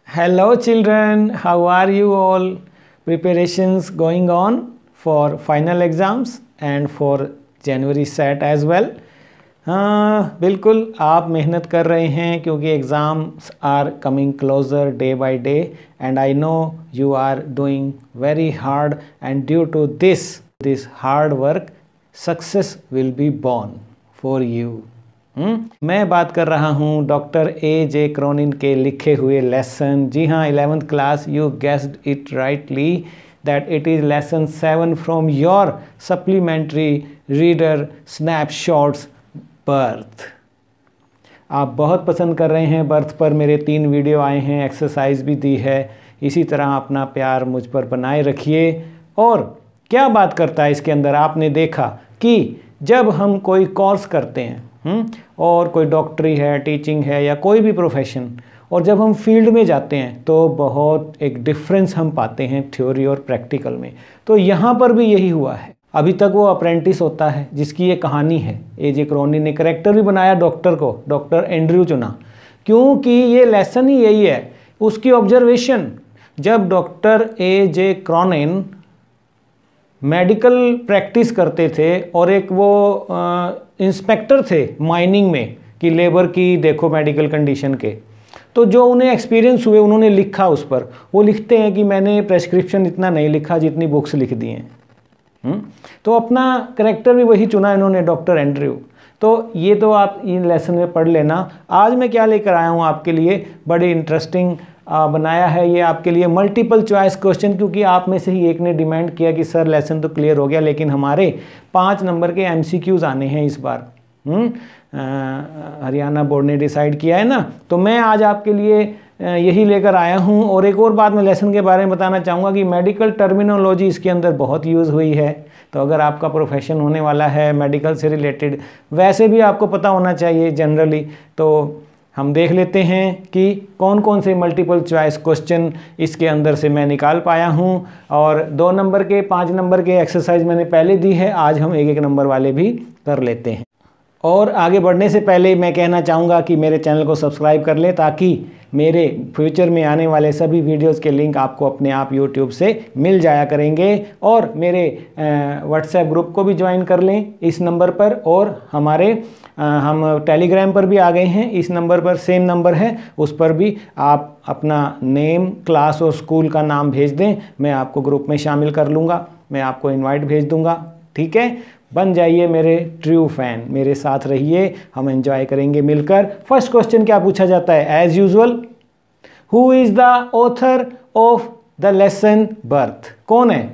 Hello children, how are you all? Preparations going on for final exams and for January set as well. हाँ बिल्कुल आप मेहनत कर रहे हैं क्योंकि exams are coming closer day by day and I know you are doing very hard and due to this hard work success will be born for you. मैं बात कर रहा हूँ डॉक्टर ए.जे. क्रॉनिन के लिखे हुए लेसन। जी हाँ, 11th class, you guessed it rightly that it is lesson 7 from your supplementary reader snapshots birth. आप बहुत पसंद कर रहे हैं बर्थ पर, मेरे 3 वीडियो आए हैं, एक्सरसाइज भी दी है। इसी तरह अपना प्यार मुझ पर बनाए रखिए। और क्या बात करता है इसके अंदर, आपने देखा कि जब हम कोई कोर्स करते हैं और कोई डॉक्टरी है, टीचिंग है या कोई भी प्रोफेशन, और जब हम फील्ड में जाते हैं तो बहुत एक डिफरेंस हम पाते हैं थ्योरी और प्रैक्टिकल में। तो यहाँ पर भी यही हुआ है। अभी तक वो अप्रेंटिस होता है जिसकी ये कहानी है। ए.जे. क्रॉनिन ने करेक्टर भी बनाया डॉक्टर को, डॉक्टर एंड्रयू चुना क्योंकि ये लेसन ही यही है, उसकी ऑब्जर्वेशन। जब डॉक्टर ए.जे. क्रॉनिन मेडिकल प्रैक्टिस करते थे और एक वो इंस्पेक्टर थे माइनिंग में कि लेबर की देखो मेडिकल कंडीशन के, तो जो उन्हें एक्सपीरियंस हुए उन्होंने लिखा उस पर। वो लिखते हैं कि मैंने प्रेस्क्रिप्शन इतना नहीं लिखा जितनी बुक्स लिख दी हैं। तो अपना करेक्टर भी वही चुना इन्होंने, डॉक्टर एंड्रयू। तो ये तो आप इन लेसन में पढ़ लेना। आज मैं क्या लेकर आया हूँ आपके लिए, बड़ी इंटरेस्टिंग बनाया है ये आपके लिए मल्टीपल चॉइस क्वेश्चन, क्योंकि आप में से ही एक ने डिमांड किया कि सर लेसन तो क्लियर हो गया लेकिन हमारे 5 नंबर के MCQs आने हैं इस बार। हरियाणा बोर्ड ने डिसाइड किया है ना, तो मैं आज आपके लिए यही लेकर आया हूँ। और एक और बात मैं लेसन के बारे में बताना चाहूँगा कि मेडिकल टर्मिनोलॉजी इसके अंदर बहुत यूज़ हुई है। तो अगर आपका प्रोफेशन होने वाला है मेडिकल से रिलेटेड, वैसे भी आपको पता होना चाहिए जनरली। तो हम देख लेते हैं कि कौन कौन से मल्टीपल चॉइस क्वेश्चन इसके अंदर से मैं निकाल पाया हूं। और 2 नंबर के 5 नंबर के एक्सरसाइज मैंने पहले दी है, आज हम 1-1 नंबर वाले भी कर लेते हैं। और आगे बढ़ने से पहले मैं कहना चाहूँगा कि मेरे चैनल को सब्सक्राइब कर लें ताकि मेरे फ्यूचर में आने वाले सभी वीडियोस के लिंक आपको अपने आप यूट्यूब से मिल जाया करेंगे। और मेरे व्हाट्सएप ग्रुप को भी ज्वाइन कर लें इस नंबर पर। और हमारे हम टेलीग्राम पर भी आ गए हैं, इस नंबर पर, सेम नंबर है, उस पर भी आप अपना नेम, क्लास और स्कूल का नाम भेज दें, मैं आपको ग्रुप में शामिल कर लूँगा, मैं आपको इनवाइट भेज दूँगा। ठीक है, बन जाइए मेरे ट्रू फैन, मेरे साथ रहिए, हम एंजॉय करेंगे मिलकर। फर्स्ट क्वेश्चन क्या पूछा जाता है as usual, who is the author of the lesson birth? कौन है?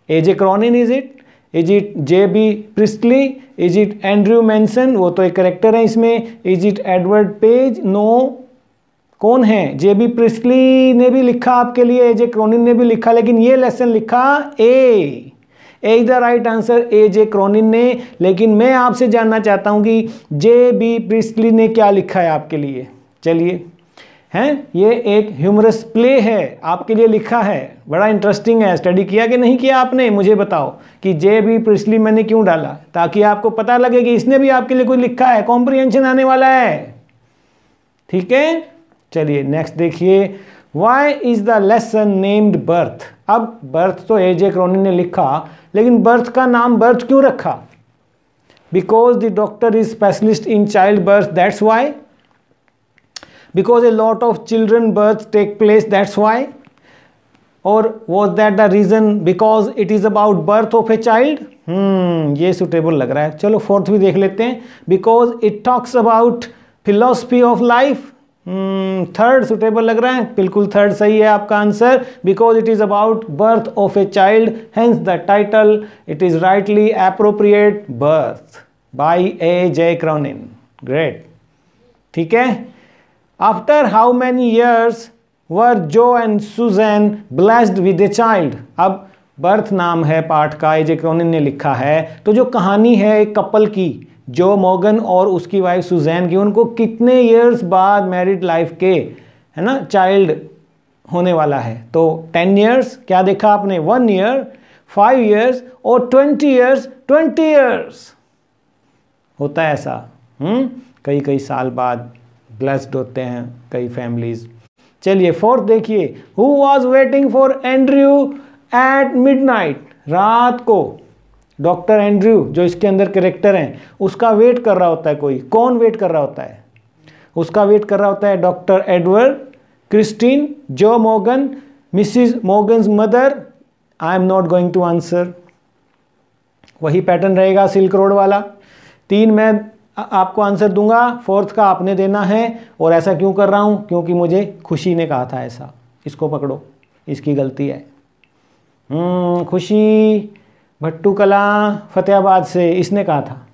A J. Cronin is it? Is it J.B. Priestley? Is it Andrew Manson? वो तो एक करेक्टर है इसमें। Is it Edward Page? No. कौन है? J.B. प्रिस्टली ने भी लिखा आपके लिए, ए.जे. क्रॉनिन ने भी लिखा, लेकिन ये लेसन लिखा ए is the right answer, AJ. Cronin ने। लेकिन मैं आपसे जानना चाहता हूं कि J.B. प्रिस्टली ने क्या लिखा है आपके लिए। चलिए, हैं, ये एक ह्यूमरस प्ले है आपके लिए लिखा है, बड़ा इंटरेस्टिंग है। स्टडी किया कि नहीं किया आपने? मुझे बताओ कि J.B. प्रिस्टली मैंने क्यों डाला, ताकि आपको पता लगे कि इसने भी आपके लिए कुछ लिखा है, कॉम्प्रिहेंशन आने वाला है। ठीक है, चलिए नेक्स्ट देखिए, why is the lesson named birth? अब बर्थ तो ए.जे. क्रॉनिन ने लिखा, लेकिन बर्थ का नाम बर्थ क्यों रखा? Because the doctor is specialist in child birth, that's why. Because a lot of children births take place, that's why. Or was that the reason because it is about birth of a child? ये suitable लग रहा है। चलो 4th भी देख लेते हैं, because it talks about philosophy of life. 3rd suitable लग रहा है, बिल्कुल 3rd सही है आपका answer, because it is about birth of a child, hence the title, it is rightly appropriate, birth by A.J. Cronin. Great, ठीक है। After how many years were Joe and Susan blessed with a child? अब birth नाम है पाठ का, AJ. Cronin ने लिखा है, तो जो कहानी है एक कपल की, जो मॉर्गन और उसकी वाइफ सुजैन की, उनको कितने इयर्स बाद मैरिड लाइफ के, है ना, चाइल्ड होने वाला है? तो 10 इयर्स, क्या देखा आपने? 1 ईयर, 5 इयर्स और 20 इयर्स। 20 इयर्स होता है ऐसा, कई साल बाद ब्लेस्ड होते हैं कई फैमिलीज। चलिए फोर्थ देखिए, who was waiting for Andrew at midnight, रात को डॉक्टर एंड्रयू जो इसके अंदर कैरेक्टर हैं उसका वेट कर रहा होता है कोई, कौन वेट कर रहा होता है? उसका वेट कर रहा होता है doctor Edward, Christine, Joe Morgan, Mrs Morgan's mother. I am not going to answer, वही पैटर्न रहेगा सिल्क रोड वाला। 3 मैं आपको आंसर दूंगा, 4th का आपने देना है। और ऐसा क्यों कर रहा हूं? क्योंकि मुझे खुशी ने कहा था ऐसा। इसको पकड़ो, इसकी गलती है। खुशी भट्टू कला फतेहाबाद से, इसने कहा था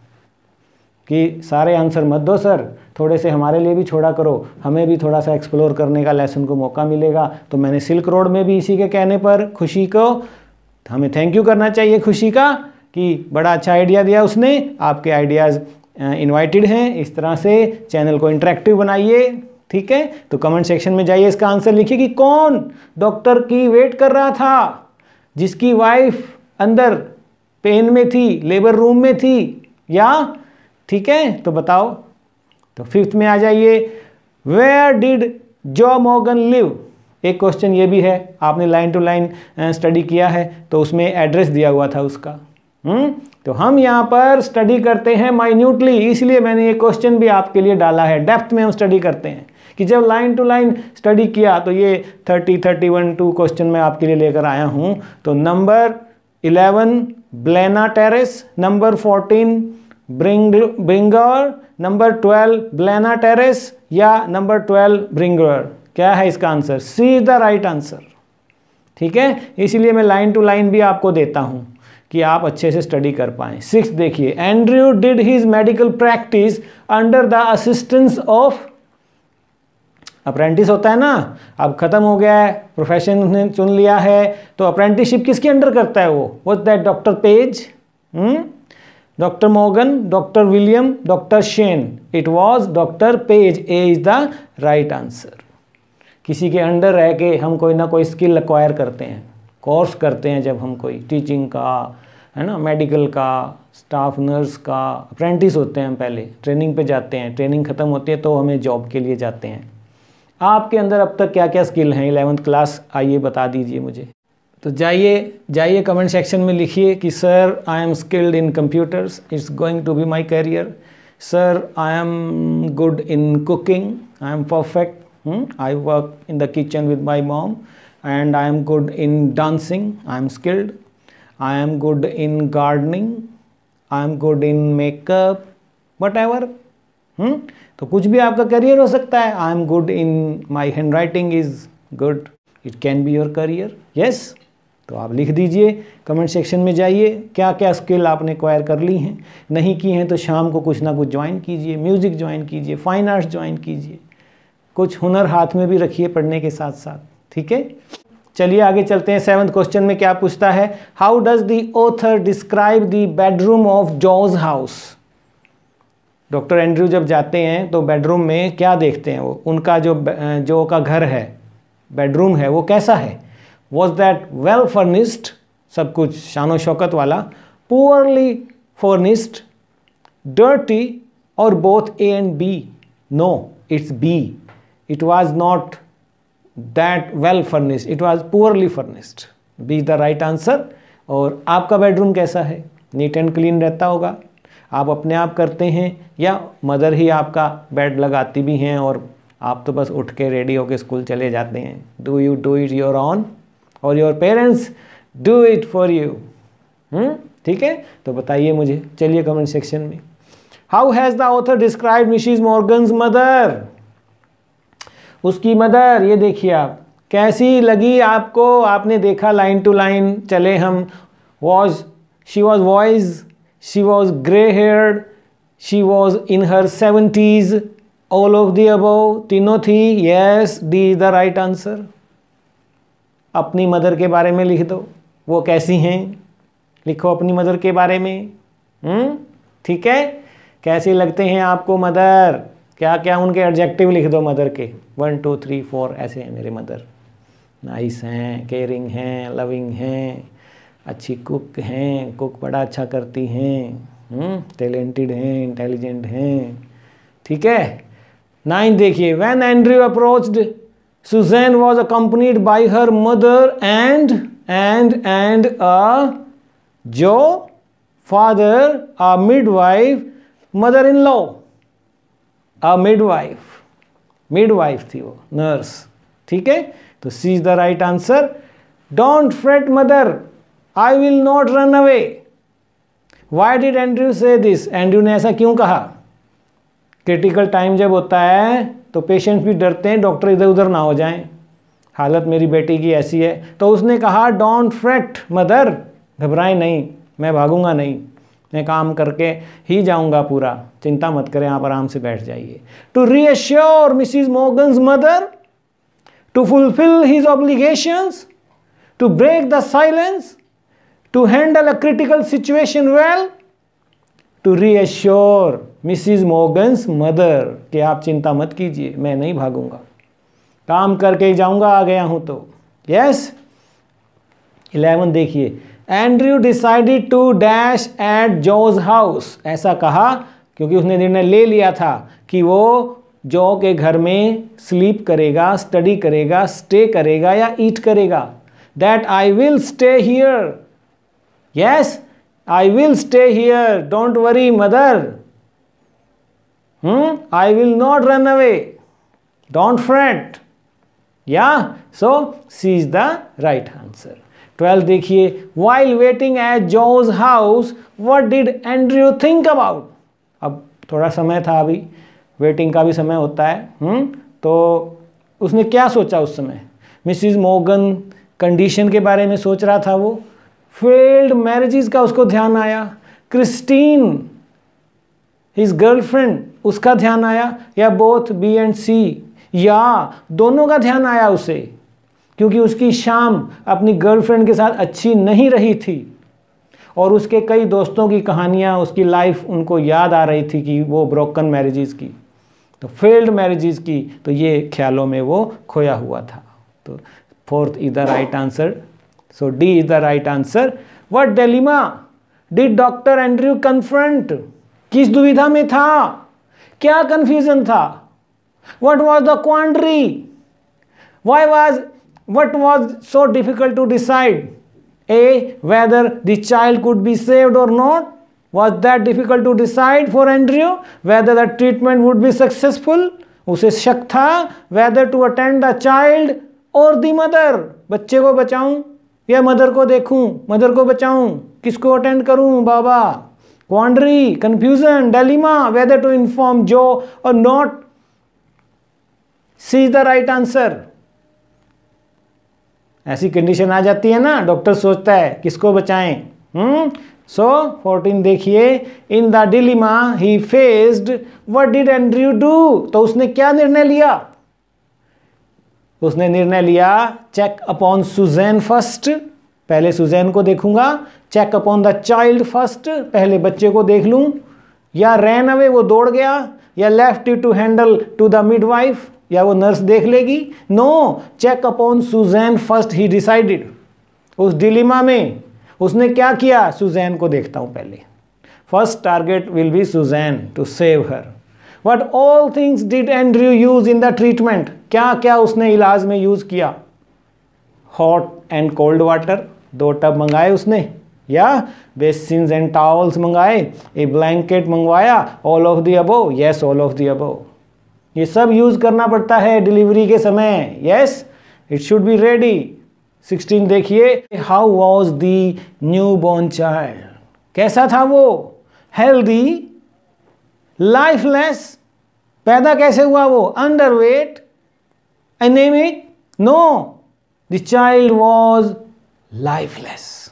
कि सारे आंसर मत दो सर, थोड़े से हमारे लिए भी छोड़ा करो, हमें भी थोड़ा सा एक्सप्लोर करने का लेसन को मौका मिलेगा। तो मैंने सिल्क रोड में भी इसी के कहने पर खुशी को हमें थैंक यू करना चाहिए खुशी का कि बड़ा अच्छा आइडिया दिया उसने। आपके आइडियाज़ इनवाइटेड हैं, इस तरह से चैनल को इंटरेक्टिव बनाइए, ठीक है। तो कमेंट सेक्शन में जाइए, इसका आंसर लिखिए कि कौन डॉक्टर की वेट कर रहा था, जिसकी वाइफ अंदर पेन में थी, लेबर रूम में थी, या ठीक है। तो बताओ। तो 5th में आ जाइए, वेयर डिड जो मॉर्गन लिव। एक क्वेश्चन ये भी है, आपने लाइन टू लाइन स्टडी किया है तो उसमें एड्रेस दिया हुआ था उसका। तो हम यहाँ पर स्टडी करते हैं माइन्यूटली, इसलिए मैंने ये क्वेश्चन भी आपके लिए डाला है। डेप्थ में हम स्टडी करते हैं कि जब लाइन टू लाइन स्टडी किया तो ये 30, 31, 2 क्वेश्चन मैं आपके लिए लेकर आया हूँ। तो number 11 Blaina Terrace, number 14 Bringer, number 12 Blaina Terrace या नंबर 12 ब्रिंगर, क्या है इसका answer? C is the right answer, ठीक है। इसीलिए मैं लाइन टू लाइन भी आपको देता हूँ कि आप अच्छे से स्टडी कर पाएं। 6 देखिए, Andrew did his medical practice under the assistance of, apprentice होता है ना, अब खत्म हो गया है, प्रोफेशन उसने चुन लिया है, तो अप्रेंटिसशिप किसके अंडर करता है वो? What that doctor page, doctor Morgan, doctor William, doctor Shane? It was doctor page. A is the right answer. किसी के अंडर रह के हम कोई ना कोई स्किल एक्वायर करते हैं, कोर्स करते हैं, जब हम कोई टीचिंग का, है ना, मेडिकल का, स्टाफ नर्स का अप्रेंटिस होते हैं, हम पहले ट्रेनिंग पे जाते हैं, ट्रेनिंग ख़त्म होती है तो हमें जॉब के लिए जाते हैं। आपके अंदर अब तक क्या क्या स्किल हैं 11th क्लास, आइए बता दीजिए मुझे। तो जाइए कमेंट सेक्शन में लिखिए कि sir I am skilled in computers, it's going to be my career. Sir I am good in cooking, I am perfect, I work in the kitchen with my mom, and I am good in dancing, I am skilled. I am good in gardening, I am good in makeup, whatever. तो कुछ भी आपका career हो सकता है। I am good in my handwriting is good, it can be your career, yes। तो आप लिख दीजिए, कमेंट सेक्शन में जाइए क्या क्या स्किल आपने एक्वायर कर ली हैं, नहीं की हैं तो शाम को कुछ ना कुछ ज्वाइन कीजिए, म्यूज़िक ज्वाइन कीजिए, फाइन आर्ट्स ज्वाइन कीजिए, कुछ हुनर हाथ में भी रखिए पढ़ने के साथ साथ, ठीक है। चलिए आगे चलते हैं। 7th क्वेश्चन में क्या पूछता है? How does the author describe the bedroom of jaws house. Doctor Andrew जब जाते हैं तो बेडरूम में क्या देखते हैं वो? उनका जो का घर है, बेडरूम है, वो कैसा है? वॉज दैट वेल फर्निश्ड, सब कुछ शानो शौकत वाला, पुअरली फर्निश्ड, डर्टी, और both A and B? No, it's B. It was not that well furnished, it was poorly furnished, be the right answer। और आपका बेडरूम कैसा है? नीट एंड क्लीन रहता होगा, आप अपने आप करते हैं या मदर ही आपका बेड लगाती भी हैं और आप तो बस उठ के रेडी होके स्कूल चले जाते हैं? Do you do it your own or your parents do it for you? ठीक है, तो बताइए मुझे। चलिए कमेंट सेक्शन में। How has the author describe Mrs Morgan's mother, उसकी मदर, ये देखिए आप, कैसी लगी आपको? आपने देखा लाइन टू लाइन चले हम। She was voice, she was grey heard, she was in her 70s, all of the above, तीनों थी। Yes, D is the right answer. अपनी मदर के बारे में लिख दो, वो कैसी हैं, लिखो अपनी मदर के बारे में। ठीक है, कैसे लगते हैं आपको मदर? क्या क्या उनके एडजेक्टिव लिख दो मदर के, 1 2 3 4 ऐसे हैं मेरे मदर। नाइस हैं, केयरिंग हैं, लविंग हैं, अच्छी कुक हैं, कुक बड़ा अच्छा करती हैं, टैलेंटेड हैं, इंटेलिजेंट हैं, ठीक है। 9 देखिए, when Andrew approached Suzanne was accompanied by her mother and a Joe, father, a midwife, mother-in-law, a midwife थी वो, nurse। ठीक है, तो C is the right answer। Don't fret mother, I will not run away। Why did Andrew say this? Andrew ने ऐसा क्यों कहा? Critical time जब होता है तो पेशेंट्स भी डरते हैं डॉक्टर इधर उधर ना हो जाएं, हालत मेरी बेटी की ऐसी है। तो उसने कहा डोंट फ्रेट मदर, घबराएं नहीं, मैं भागूंगा नहीं, मैं काम करके ही जाऊंगा पूरा, चिंता मत करें, आप आराम से बैठ जाइए। To reassure Mrs Morgan's mother, to fulfil his obligations, to break the silence, to handle a critical situation well, to reassure Mrs Morgan's mother कि आप चिंता मत कीजिए, मैं नहीं भागूंगा, काम करके ही जाऊंगा, आ गया हूं तो। यस। 11 देखिए, Andrew decided to dash at Joe's house. ऐसा कहा क्योंकि उसने निर्णय ले लिया था कि वो जॉ के घर में स्लीप करेगा, स्टडी करेगा, स्टे करेगा या ईट करेगा। That I will stay here. Yes, I will stay here, don't worry mother, I will not run away, don't fret। Yeah, so C is the right answer। 12 देखिए, while waiting at Joe's house, what did Andrew think about? अब थोड़ा समय था, अभी waiting का भी समय होता है। तो उसने क्या सोचा उस समय? मिसिज मॉर्गन कंडीशन के बारे में सोच रहा था वो, फेल्ड मैरिजेस का उसको ध्यान आया, क्रिस्टीन हिज गर्लफ्रेंड उसका ध्यान आया, या बोथ बी एंड सी, या दोनों का ध्यान आया उसे, क्योंकि उसकी शाम अपनी गर्लफ्रेंड के साथ अच्छी नहीं रही थी और उसके कई दोस्तों की कहानियाँ, उसकी लाइफ उनको याद आ रही थी कि वो ब्रोकन मैरिजेस की, तो फेल्ड मैरिजेस की, तो ये ख्यालों में वो खोया हुआ था। तो 4th is the right answer. So D is the right answer। What dilemma did Dr. Andrew confront? किस दुविधा में था? क्या confusion था? What was the quandary? What was so difficult to decide? A, whether the child could be saved or not? Was that difficult to decide for Andrew? Whether the treatment would be successful? उसे शक था whether to attend the child or the mother, बच्चे को बचाऊं या mother को देखूं, mother को बचाऊं, किसको अटेंड करूं बाबा। Quandary, confusion, dilemma, whether to inform Joe or not. C is the right answer. ऐसी कंडीशन आ जाती है ना, डॉक्टर सोचता है किसको बचाएं। सो 14 देखिए, in the dilemma he faced, what did Andrew do? तो उसने क्या निर्णय लिया? उसने निर्णय लिया चेक अपॉन सुजैन फर्स्ट, पहले सुजैन को देखूंगा, check upon the child first, पहले बच्चे को देख लूं, या रैन अवे, वो दौड़ गया, या left it to handle to the midwife, या वो नर्स देख लेगी। No, check upon Susan first he decided. उस डिलेमा में उसने क्या किया? सुजैन को देखता हूं पहले, first target will be Susan to save her. What all things did Andrew use in the treatment? क्या क्या उसने इलाज में यूज किया? Hot and cold water, 2 tub मंगाए उसने, या बेसिन्स एंड टॉवल्स मंगाए, ए ब्लैंकेट मंगवाया, all of the above. Yes, all of the above. ये सब यूज करना पड़ता है डिलीवरी के समय। Yes, it should be ready. 16 देखिए, how was the new born child? कैसा था वो? हेल्दी, लाइफलेस, पैदा कैसे हुआ वो? Underweight, anaemic? No, the child was lifeless.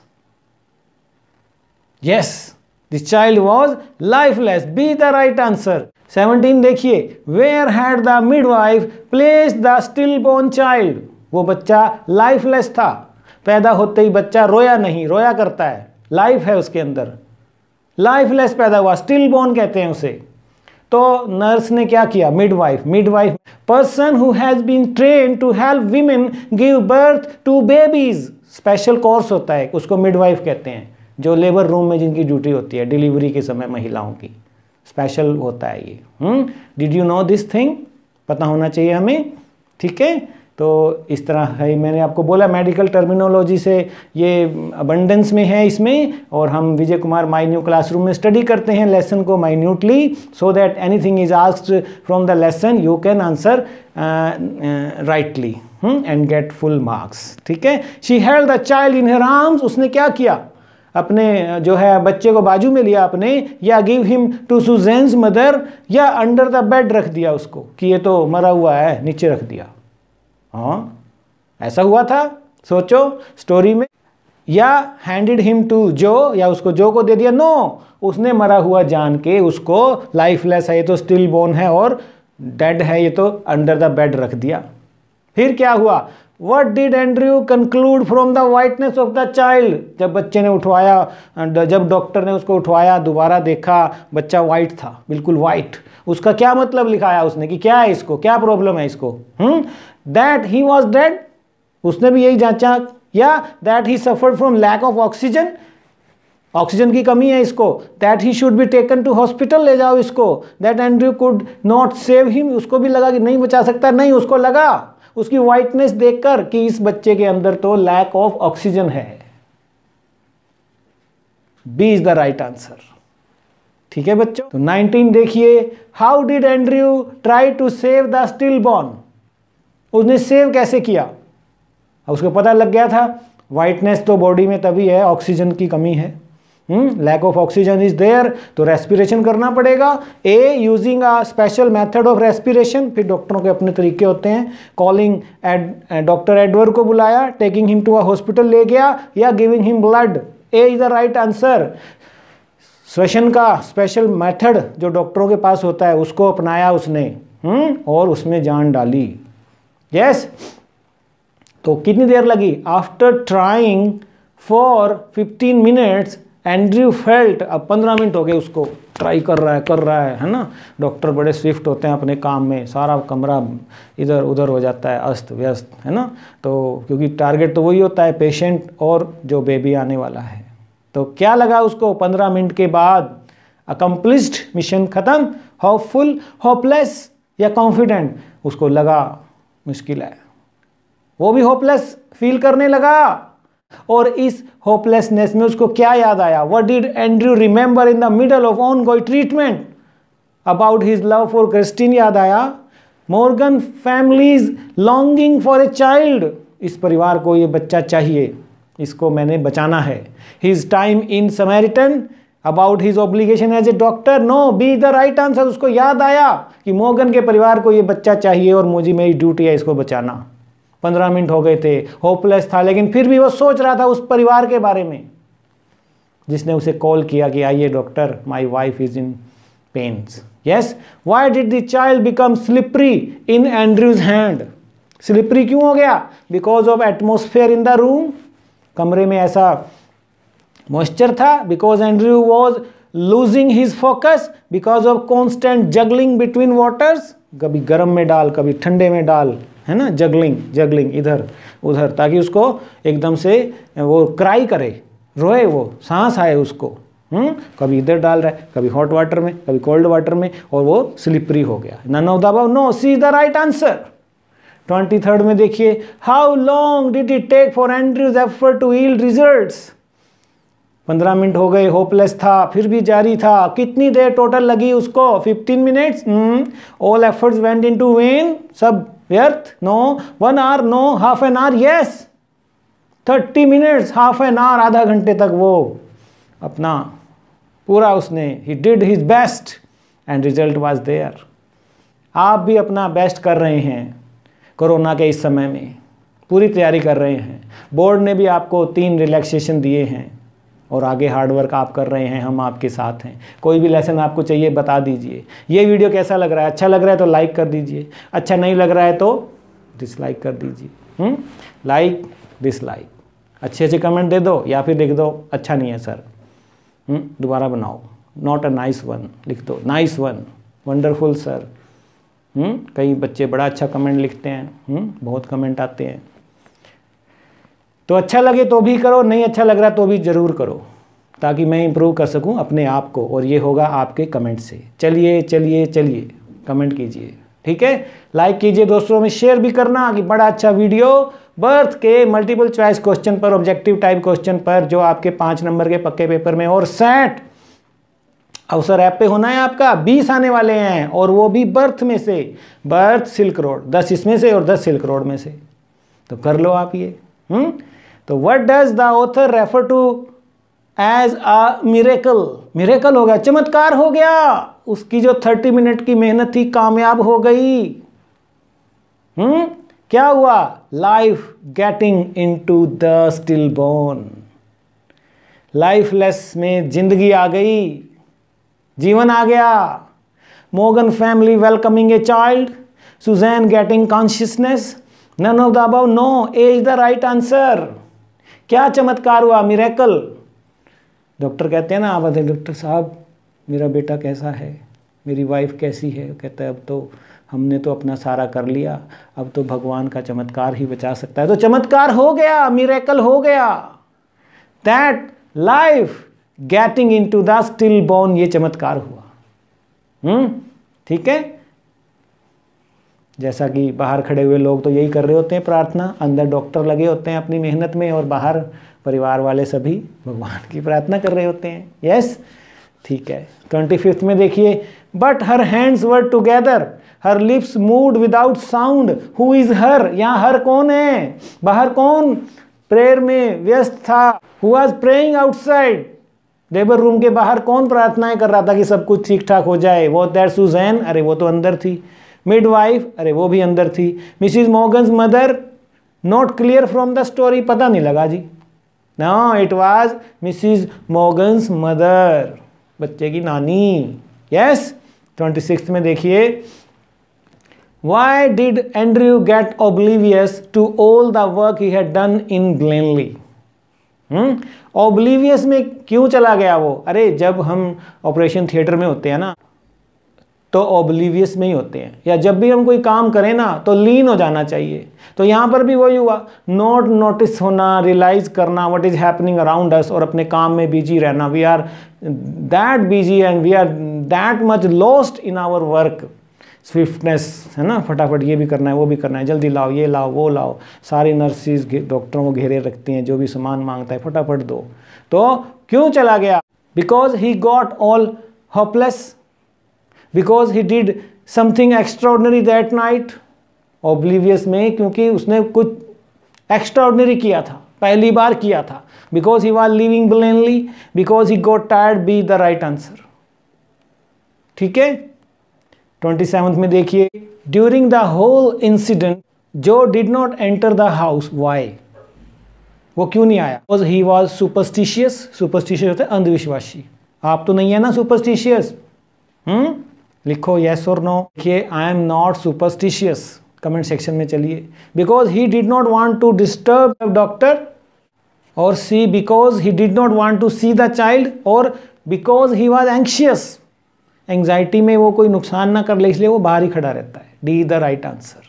Yes, the child was lifeless. B the right answer. 17 देखिए, where had the midwife place the still born child? वो बच्चा लाइफलेस था, पैदा होते ही बच्चा रोया नहीं, रोया करता है, लाइफ है उसके अंदर, लाइफलेस पैदा हुआ, स्टिल बोर्न कहते हैं उसे। तो नर्स ने क्या किया? Midwife person who has been trained to help women give birth to babies. Special course होता है, उसको मिडवाइफ कहते हैं, जो लेबर रूम में जिनकी ड्यूटी होती है डिलीवरी के समय महिलाओं की, स्पेशल होता है ये। Did you know this thing? पता होना चाहिए हमें, ठीक है। तो इस तरह है, मैंने आपको बोला मेडिकल टर्मिनोलॉजी से ये अबंडेंस में है इसमें, और हम Vijay Kumar my new classroom में स्टडी करते हैं लेसन को minutely, so that anything is asked from the lesson you can answer rightly and get full marks. ठीक है। She held the child in her arms, उसने क्या किया, अपने जो है बच्चे को बाजू में लिया अपने, या गिव हिम टू सुजैन्स मदर, या अंडर द बेड रख दिया उसको कि ये तो मरा हुआ है, नीचे रख दिया। हाँ, ऐसा हुआ था, सोचो स्टोरी में। या हैंडेड हिम टू जो, या उसको जो को दे दिया। नो, उसने मरा हुआ जान के उसको, लाइफलेस है ये तो, स्टिल बोर्न है और डेड है ये तो, अंडर द बेड रख दिया। फिर क्या हुआ, What did Andrew conclude from the whiteness of the child? जब बच्चे ने उठवाया, जब डॉक्टर ने उसको उठवाया, दोबारा देखा, बच्चा वाइट था, बिल्कुल वाइट। उसका क्या मतलब लिखाया उसने कि क्या है इसको, क्या प्रॉब्लम है इसको? That he was dead, उसने भी यही जांचा। या that he suffered from lack of oxygen, oxygen की कमी है इसको। That he should be taken to hospital, ले जाओ इसको। That Andrew could not save him, उसको भी लगा कि नहीं बचा सकता, नहीं, उसको लगा उसकी वाइटनेस देखकर कि इस बच्चे के अंदर तो लैक ऑफ ऑक्सीजन है। B is the right answer. ठीक है बच्चों। तो 19 देखिए, how did Andrew try to save the still born, उसने सेव कैसे किया? उसको पता लग गया था वाइटनेस तो बॉडी में तभी है, ऑक्सीजन की कमी है, lack of oxygen is there, तो रेस्पिरेशन करना पड़ेगा। A, using a special method of respiration, फिर डॉक्टरों के अपने तरीके होते हैं। कॉलिंग डॉक्टर एडवर्ड को बुलाया, taking him to a hospital ले गया, या giving him blood. A is the right answer. श्वसन का स्पेशल मेथड जो डॉक्टरों के पास होता है उसको अपनाया उसने, और उसमें जान डाली। यस। तो कितनी देर लगी? After trying for 15 minutes Andrew felt, अब 15 मिनट हो गए उसको ट्राई कर रहा है ना। डॉक्टर बड़े स्विफ्ट होते हैं अपने काम में, सारा कमरा इधर उधर हो जाता है, अस्त व्यस्त, है ना। तो क्योंकि टारगेट तो वही होता है, पेशेंट और जो बेबी आने वाला है। तो क्या लगा उसको 15 मिनट के बाद? अकम्प्लिश्ड, मिशन खत्म। होपफुल, होपलेस या कॉन्फिडेंट? उसको लगा मुश्किल है, वो भी होपलेस फील करने लगा। और इस होपलेसनेस में उसको क्या याद आया? What did Andrew remember in the middle of ongoing treatment about his love for Christine? याद आया। Morgan families longing for a child, इस परिवार को ये बच्चा चाहिए, इसको मैंने बचाना है। His time in Samaritan, about his obligation as a doctor. No, B the right answer. उसको याद आया कि मॉर्गन के परिवार को ये बच्चा चाहिए और मुझे, मेरी ड्यूटी है इसको बचाना। 15 मिनट हो गए थे, होपलेस था, लेकिन फिर भी वो सोच रहा था उस परिवार के बारे में जिसने उसे कॉल किया कि आइए doctor, my wife is in pains. Yes. Why did the child become slippery in Andrew's hand? Slippery क्यों हो गया? Because of atmosphere in the room, कमरे में ऐसा मॉइस्चर था। Because Andrew was losing his focus, because of constant juggling between waters, कभी गर्म में डाल कभी ठंडे में डाल, है ना, जगलिंग इधर उधर, ताकि उसको एकदम से वो क्राई करे, रोए, वो सांस आए उसको। कभी इधर डाल रहा है, कभी हॉट वाटर में, कभी कोल्ड वाटर में, और वो स्लिपरी हो गया। None of the above. No, C is the right answer. 23rd में देखिए, how long did it take for Andrew's effort to yield results? 15 minute हो गए, होपलेस था, फिर भी जारी था। कितनी देर टोटल लगी उसको? 15 minutes. All efforts went into vain, सब व्यर्थ। No. 1 hour? No. Half an hour? Yes. 30 minutes, half an hour, आधा घंटे तक वो अपना पूरा उसने, he did his best and result was there. आप भी अपना बेस्ट कर रहे हैं कोरोना के इस समय में, पूरी तैयारी कर रहे हैं। बोर्ड ने भी आपको 3 रिलैक्सेशन दिए हैं और आगे हार्डवर्क आप कर रहे हैं, हम आपके साथ हैं। कोई भी लेसन आपको चाहिए बता दीजिए। ये वीडियो कैसा लग रहा है? अच्छा लग रहा है तो लाइक कर दीजिए, अच्छा नहीं लग रहा है तो डिसलाइक कर दीजिए। लाइक, डिसलाइक, अच्छे अच्छे कमेंट दे दो, या फिर लिख दो अच्छा नहीं है सर, दोबारा बनाओ, नॉट अ नाइस वन लिख दो, नाइस वन, वंडरफुल सर। कई बच्चे बड़ा अच्छा कमेंट लिखते हैं, बहुत कमेंट आते हैं। तो अच्छा लगे तो भी करो, नहीं अच्छा लग रहा तो भी ज़रूर करो, ताकि मैं इंप्रूव कर सकूं अपने आप को, और ये होगा आपके कमेंट से। चलिए चलिए चलिए, कमेंट कीजिए। ठीक है, लाइक कीजिए, दोस्तों में शेयर भी करना कि बड़ा अच्छा वीडियो बर्थ के मल्टीपल चॉइस क्वेश्चन पर, ऑब्जेक्टिव टाइप क्वेश्चन पर जो आपके 5 नंबर के पक्के पेपर में और सेट अवसर ऐप पे होना है आपका, 20 आने वाले हैं और वो भी बर्थ में से, बर्थ सिल्क रोड 10 इसमें से और 10 सिल्क रोड में से, तो कर लो आप ये। तो what does the author refer to as a miracle, miracle हो गया, चमत्कार हो गया, उसकी जो 30 मिनट की मेहनत थी कामयाब हो गई। क्या हुआ, life getting into the still born, lifeless में जिंदगी आ गई, जीवन आ गया। Morgan family welcoming a child, Susan getting consciousness, none of the above, no, A is the right answer. क्या चमत्कार हुआ, मिरेकल। डॉक्टर कहते हैं ना, आप बताते डॉक्टर साहब मेरा बेटा कैसा है, मेरी वाइफ कैसी है, कहता है अब तो हमने तो अपना सारा कर लिया, अब तो भगवान का चमत्कार ही बचा सकता है। तो चमत्कार हो गया, मिरेकल हो गया, that life getting into the still born, ये चमत्कार हुआ। ठीक है, जैसा कि बाहर खड़े हुए लोग तो यही कर रहे होते हैं प्रार्थना, अंदर डॉक्टर लगे होते हैं अपनी मेहनत में और बाहर परिवार वाले सभी भगवान की प्रार्थना कर रहे होते हैं। यस, ठीक है। 25th में देखिए, but her hands were together, her lips moved without sound, who is her, यहाँ हर कौन है, बाहर कौन प्रेयर में व्यस्त था, who was praying outside, labour room के बाहर कौन प्रार्थनाएं कर रहा था कि सब कुछ ठीक ठाक हो जाए, वो दैट सुजैन, अरे वो तो अंदर थी। मिडवाइफ, अरे वो भी अंदर थी। Mrs Morgan's mother, not clear from the story, पता नहीं लगा जी, no it was Mrs Morgan's mother, बच्चे की नानी। यस, 26th में देखिए, why did Andrew get oblivious to all the work he had done in Blaenelly, oblivious में क्यों चला गया वो, अरे जब हम ऑपरेशन थिएटर में होते हैं ना तो ओब्लिवियस में ही होते हैं, या जब भी हम कोई काम करें ना तो लीन हो जाना चाहिए। तो यहाँ पर भी वही हुआ, नॉट नोटिस होना, रियलाइज करना what is happening around us, और अपने काम में बिजी रहना। We are that busy and we are that much lost in our work, swiftness है ना, फटाफट ये भी करना है वो भी करना है, जल्दी लाओ ये लाओ वो लाओ, सारी नर्सिस डॉक्टरों को घेरे रखती हैं, जो भी सामान मांगता है फटाफट दो। तो क्यों चला गया, because he got all hopeless, because he did something extraordinary that night, oblivious में क्योंकि उसने कुछ एक्स्ट्राऑर्डिनरी किया था, पहली बार किया था। Because he was living plainly, because he got tired, B the right answer. ठीक है, 27th में देखिए, ड्यूरिंग द होल इंसिडेंट जो did not enter the house, why, वो क्यों नहीं आया, because he was superstitious, superstitious होते हैं अंधविश्वासी, आप तो नहीं है ना सुपरस्टिशियस, लिखो येस और नो। देखिए, I am not superstitious, comment section में चलिए। Because he did not want to disturb doctor, और C because he did not want to see the child, और because he was anxious, anxiety में वो कोई नुकसान ना कर ले इसलिए वो बाहर ही खड़ा रहता है। D the right answer.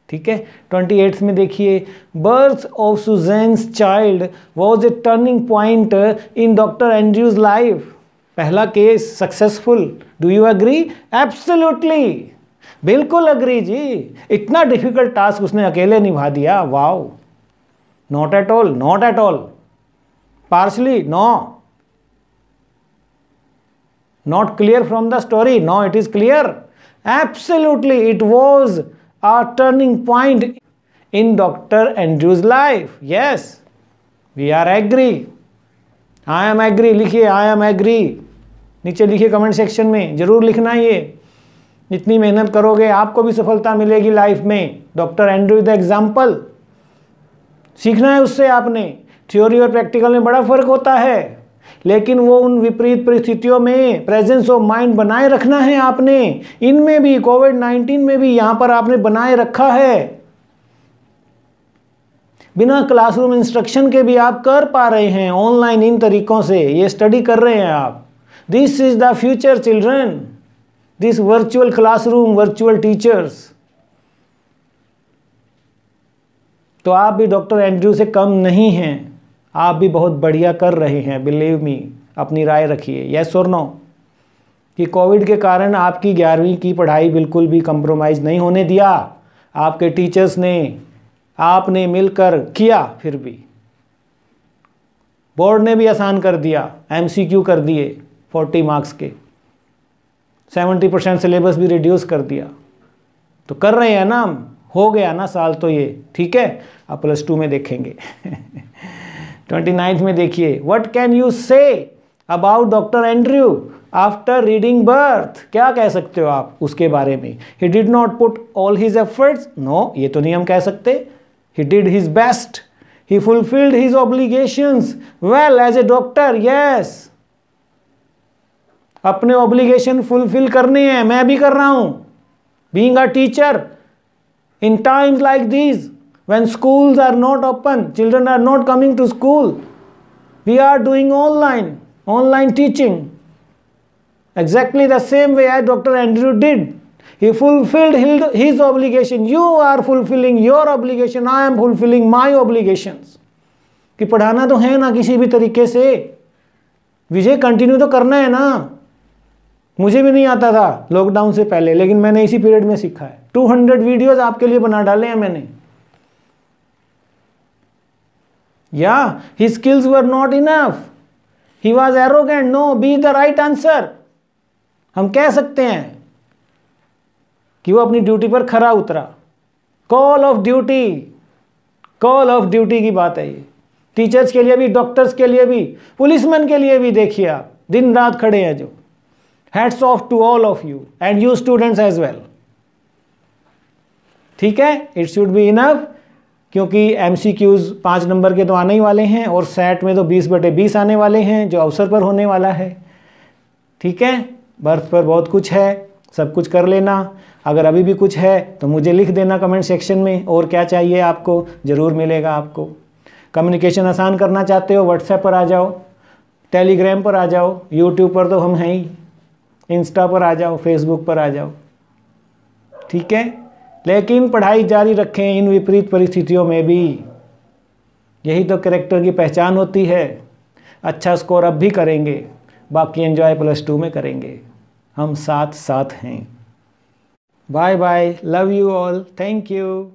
ठीक है, 28th में देखिए, birth of Susan's child was a turning point in doctor Andrew's life, पहला case successful, do you agree, absolutely, बिल्कुल अग्री जी, इतना डिफिकल्ट टास्क उसने अकेले निभा दिया, wow, not at all, not at all, partially, no, not clear from the story, no it is clear, absolutely it was a turning point in doctor Andrew's life. Yes, we are agree, I am agree, लिखिए I am agree, नीचे लिखिए comment section में, जरूर लिखना ये, जितनी मेहनत करोगे आपको भी सफलता मिलेगी लाइफ में। डॉक्टर एंड्रयू द एग्जाम्पल, सीखना है उससे आपने, थ्योरी और प्रैक्टिकल में बड़ा फर्क होता है, लेकिन वो उन विपरीत परिस्थितियों में प्रेजेंस ऑफ माइंड बनाए रखना है आपने, इनमें भी कोविड-19 में भी यहाँ पर आपने बनाए रखा है। बिना क्लासरूम इंस्ट्रक्शन के भी आप कर पा रहे हैं ऑनलाइन, इन तरीकों से ये स्टडी कर रहे हैं आप। This is the future children, this virtual classroom, virtual teachers. तो आप भी डॉक्टर एंड्रयू से कम नहीं हैं, आप भी बहुत बढ़िया कर रहे हैं, बिलीव मी, अपनी राय रखिए, यस और नो। कि कोविड के कारण आपकी 11वीं की पढ़ाई बिल्कुल भी कंप्रोमाइज़ नहीं होने दिया। आपके टीचर्स ने, आपने मिलकर किया। फिर भी बोर्ड ने भी आसान कर दिया, MCQ कर दिए 40 मार्क्स के, 70% सिलेबस भी रिड्यूस कर दिया। तो कर रहे हैं ना हम, हो गया ना साल तो ये, ठीक है। अब +2 में देखेंगे 29th में देखिए, what can you say about doctor Andrew after reading birth. क्या कह सकते हो आप उसके बारे में? He did not put all his efforts, no, ये तो नहीं हम कह सकते। He did his best, he fulfilled his obligations well as a doctor, yes. अपने ऑब्लिगेशन फुलफिल करने हैं, मैं भी कर रहा हूं। Being a teacher in times like these, when schools are not open, children are not coming to school, we are doing online teaching, exactly the same way as Dr. Andrew did. He fulfilled his obligation. You are fulfilling your obligation, I am fulfilling my obligations. कि पढ़ाना तो है ना किसी भी तरीके से, विजय continue तो करना है ना। मुझे भी नहीं आता था लॉकडाउन से पहले, लेकिन मैंने इसी पीरियड में सीखा है। 200 वीडियोस आपके लिए बना डाले हैं मैंने। या his skills were not enough, he was arrogant, no, B the right answer. हम कह सकते हैं कि वो अपनी ड्यूटी पर खरा उतरा। Call of duty, call of duty की बात है ये। टीचर्स के लिए भी, डॉक्टर्स के लिए भी, पुलिसमैन के लिए भी। देखिए आप दिन रात खड़े हैं जो। Hats off to all of you and you students as well. ठीक है, it should be enough, क्योंकि MCQs 5 नंबर के तो आने ही वाले हैं और सेट में तो 20/20 आने वाले हैं जो अवसर पर होने वाला है। ठीक है, बर्थ पर बहुत कुछ है, सब कुछ कर लेना। अगर अभी भी कुछ है तो मुझे लिख देना कमेंट सेक्शन में, और क्या चाहिए आपको, ज़रूर मिलेगा आपको। कम्युनिकेशन आसान करना चाहते हो, व्हाट्सएप पर आ जाओ, टेलीग्राम पर आ जाओ, यूट्यूब पर तो हम हैं ही, इंस्टा पर आ जाओ, फेसबुक पर आ जाओ। ठीक है, लेकिन पढ़ाई जारी रखें इन विपरीत परिस्थितियों में भी। यही तो कैरेक्टर की पहचान होती है। अच्छा स्कोर अब भी करेंगे, बाकी एंजॉय +2 में करेंगे। हम साथ साथ हैं। Bye bye, love you all, thank you.